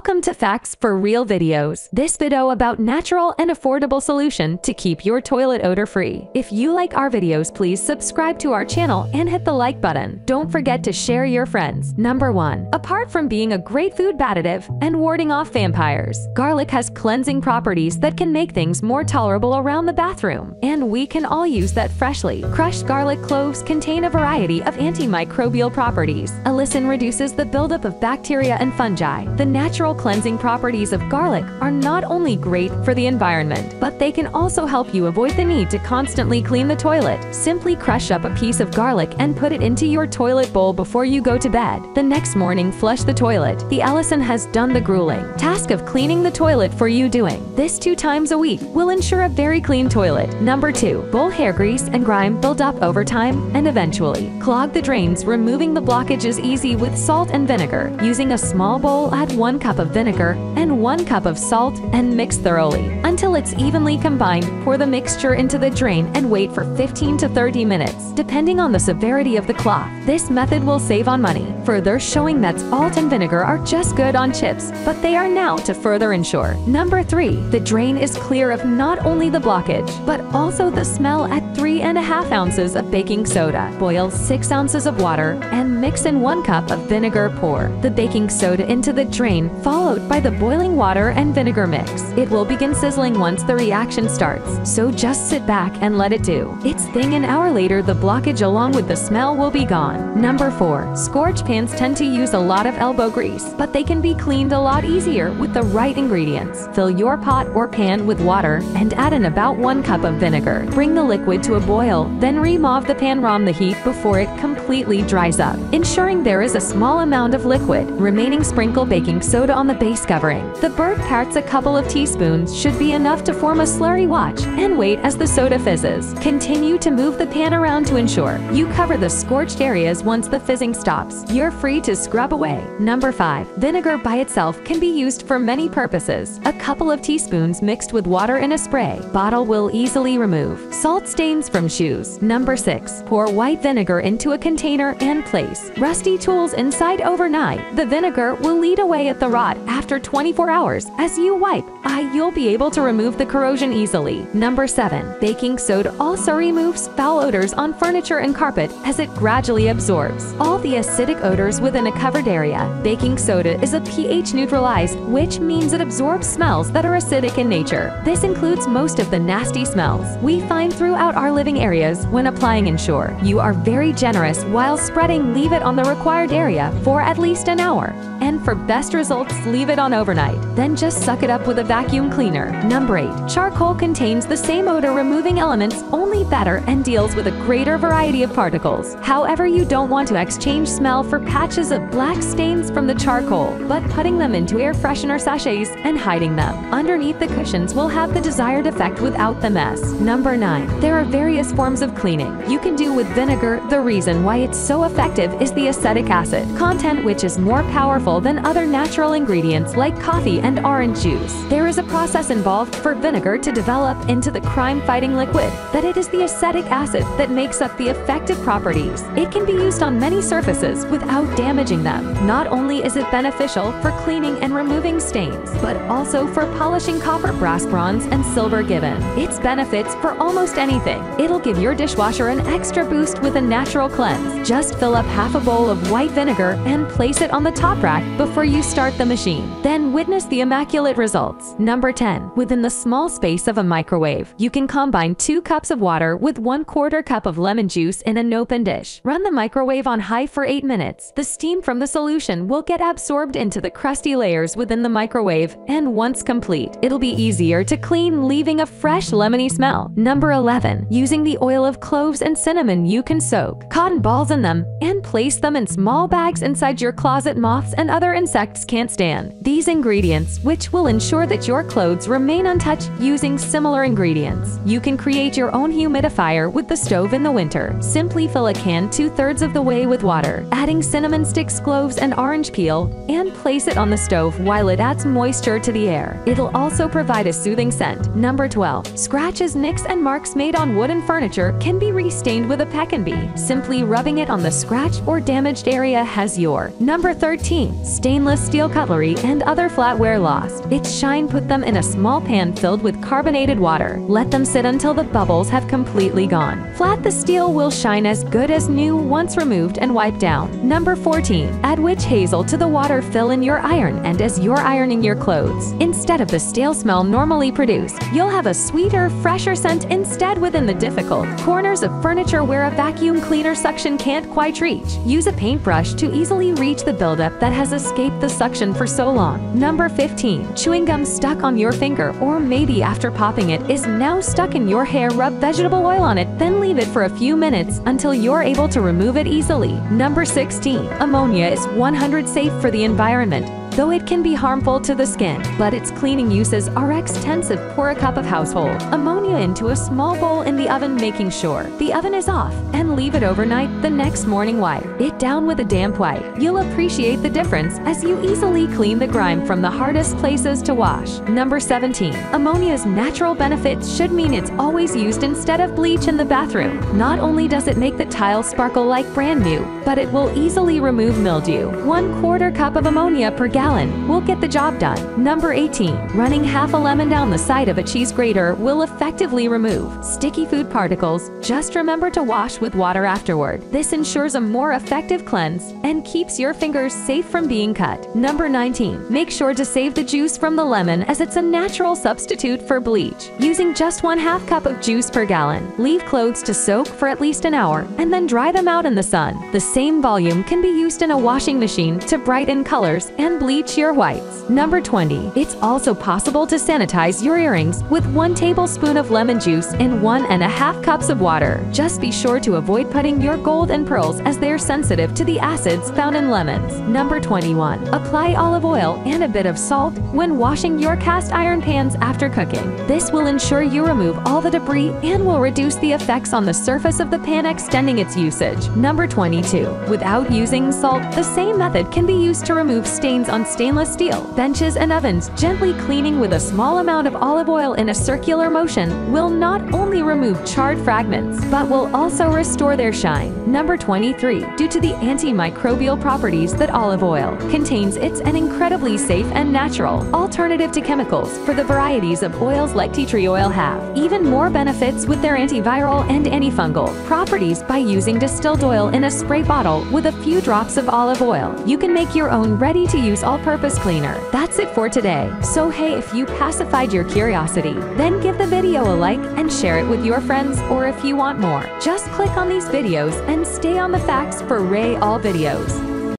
Welcome to Facts for Real Videos. This video about natural and affordable solution to keep your toilet odor-free. If you like our videos, please subscribe to our channel and hit the like button. Don't forget to share your friends. Number 1. Apart from being a great food additive and warding off vampires, garlic has cleansing properties that can make things more tolerable around the bathroom, and we can all use that freshly. Crushed garlic cloves contain a variety of antimicrobial properties. Allicin reduces the buildup of bacteria and fungi. The natural cleansing properties of garlic are not only great for the environment, but they can also help you avoid the need to constantly clean the toilet. Simply crush up a piece of garlic and put it into your toilet bowl before you go to bed. The next morning, flush the toilet. The allicin has done the grueling task of cleaning the toilet for you. Doing this 2 times a week will ensure a very clean toilet. Number 2. Bowl hair grease and grime build up over time and eventually clog the drains. Removing the blockage is easy with salt and vinegar. Using a small bowl, add 1 cup of vinegar and 1 cup of salt and mix thoroughly until it's evenly combined. Pour the mixture into the drain and wait for 15 to 30 minutes, depending on the severity of the cloth. This method will save on money, further showing that salt and vinegar are just good on chips, but they are now to further ensure. Number 3. The drain is clear of not only the blockage, but also the smell. At 3½ ounces of baking soda. Boil 6 ounces of water and mix in 1 cup of vinegar. Pour the baking soda into the drain, followed by the boiling water and vinegar mix. It will begin sizzling once the reaction starts, so just sit back and let it do its thing. An hour later, the blockage along with the smell will be gone. Number 4. Scorched pans tend to use a lot of elbow grease, but they can be cleaned a lot easier with the right ingredients. Fill your pot or pan with water and add in about 1 cup of vinegar. Bring the liquid to a boil, then remove the pan from the heat before it completely dries up, ensuring there is a small amount of liquid remaining. Sprinkle baking soda on the base covering. The burnt parts, a couple of teaspoons, should be enough to form a slurry. Watch and wait as the soda fizzes. Continue to move the pan around to ensure you cover the scorched areas. Once the fizzing stops, you're free to scrub away. Number 5. Vinegar by itself can be used for many purposes. A couple of teaspoons mixed with water in a spray bottle will easily remove salt stains from shoes. Number 6. Pour white vinegar into a container and place rusty tools inside overnight. The vinegar will lead away at the rot. After 24 hours, as you wipe, you'll be able to remove the corrosion easily. Number 7. Baking soda also removes foul odors on furniture and carpet as it gradually absorbs all the acidic odors within a covered area. Baking soda is a pH neutralized, which means it absorbs smells that are acidic in nature. This includes most of the nasty smells we find throughout our living areas. When applying, ensure you are very generous while spreading. Leave it on the required area for at least an hour. And for best results, leave it on overnight. Then just suck it up with a vacuum cleaner. Number 8. Charcoal contains the same odor-removing elements, only better, and deals with a greater variety of particles. However, you don't want to exchange smell for patches of black stains from the charcoal, but putting them into air freshener sachets and hiding them underneath the cushions will have the desired effect without the mess. Number 9. There are various forms of cleaning you can do with vinegar. The reason why it's so effective is the acetic acid content, which is more powerful than other natural ingredients like coffee and orange juice. There is a process involved for vinegar to develop into the crime-fighting liquid, that it is the acetic acid that makes up the effective properties. It can be used on many surfaces without damaging them. Not only is it beneficial for cleaning and removing stains, but also for polishing copper, brass, bronze, and silver. Given its benefits for almost anything, it'll give your dishwasher an extra boost with a natural cleanse. Just fill up half a bowl of white vinegar and place it on the top rack before you start the machine. Then witness the immaculate results. Number 10. Within the small space of a microwave, you can combine 2 cups of water with 1/4 cup of lemon juice in an open dish. Run the microwave on high for 8 minutes. The steam from the solution will get absorbed into the crusty layers within the microwave, and once complete, it'll be easier to clean, leaving a fresh lemony smell. Number 11. Using the oil of cloves and cinnamon, you can soak cotton balls in them and place them in small bags inside your closet. Moths and other insects can't stand these ingredients, which will ensure that your clothes remain untouched. Using similar ingredients, you can create your own humidifier with the stove in the winter. Simply fill a can 2/3 of the way with water, adding cinnamon sticks, cloves, and orange peel, and place it on the stove while it adds moisture to the air. It'll also provide a soothing scent. Number 12. Scratches, nicks, and marks made on wooden furniture can be restained with a Peckenby. Simply rubbing it on the scratched or damaged area has your Number 13. Stainless steel cutlery and other flatware lost. Its shine. Put them in a small pan filled with carbonated water. Let them sit until the bubbles have completely gone. Flat. The steel will shine as good as new once removed and wiped down. Number 14. Add witch hazel to the water. Fill in your iron, and as you're ironing your clothes, instead of the stale smell normally produced, you'll have a sweeter, fresher scent instead within the difficult corners of furniture where a vacuum cleaner suction can't quite reach. Use a paintbrush to easily reach the buildup that has escaped the suction for so long. Number 15. Chewing gum stuck on your finger, or maybe after popping it, is now stuck in your hair. Rub vegetable oil on it, then leave it for a few minutes until you're able to remove it easily. Number 16. Ammonia is 100% safe for the environment, though it can be harmful to the skin, but its cleaning uses are extensive. Pour a cup of household ammonia into a small bowl in the oven, making sure the oven is off, and leave it overnight. The next morning, wipe it down with a damp wipe. You'll appreciate the difference as you easily clean the grime from the hardest places to wash. Number 17. Ammonia's natural benefits should mean it's always used instead of bleach in the bathroom. Not only does it make the tiles sparkle like brand new, but it will easily remove mildew. 1/4 cup of ammonia per gallon will get the job done. Number 18. Running half a lemon down the side of a cheese grater will effectively remove sticky food particles. Just remember to wash with water afterward. This ensures a more effective cleanse and keeps your fingers safe from being cut. Number 19. Make sure to save the juice from the lemon, as it's a natural substitute for bleach. Using just 1/2 cup of juice per gallon. Leave clothes to soak for at least an hour and then dry them out in the sun. The same volume can be used in a washing machine to brighten colors and bleach your whites. Number 20. It's also possible to sanitize your earrings with 1 tablespoon of lemon juice in 1.5 cups of water. Just be sure to avoid putting your gold and pearls, as they're sensitive to the acids found in lemons. Number 21. Apply olive oil and a bit of salt when washing your cast iron pans after cooking. This will ensure you remove all the debris and will reduce the effects on the surface of the pan, extending its usage. Number 22. Without using salt, the same method can be used to remove stains on stainless steel benches and ovens. Gently cleaning with a small amount of olive oil in a circular motion will not only remove charred fragments, but will also restore their shine. Number 23. Due to the antimicrobial properties that olive oil contains, it's an incredibly safe and natural alternative to chemicals for the varieties of oils like tea tree oil have. Even more benefits with their antiviral and antifungal properties by using distilled oil in a spray bottle with a few drops of olive oil. You can make your own ready-to-use all-purpose cleaner. That's it for today. So hey, if you pacified your curiosity, then give the video a like and share it with your friends, or if you want more, just click on these videos and stay on the facts for Ray All Videos.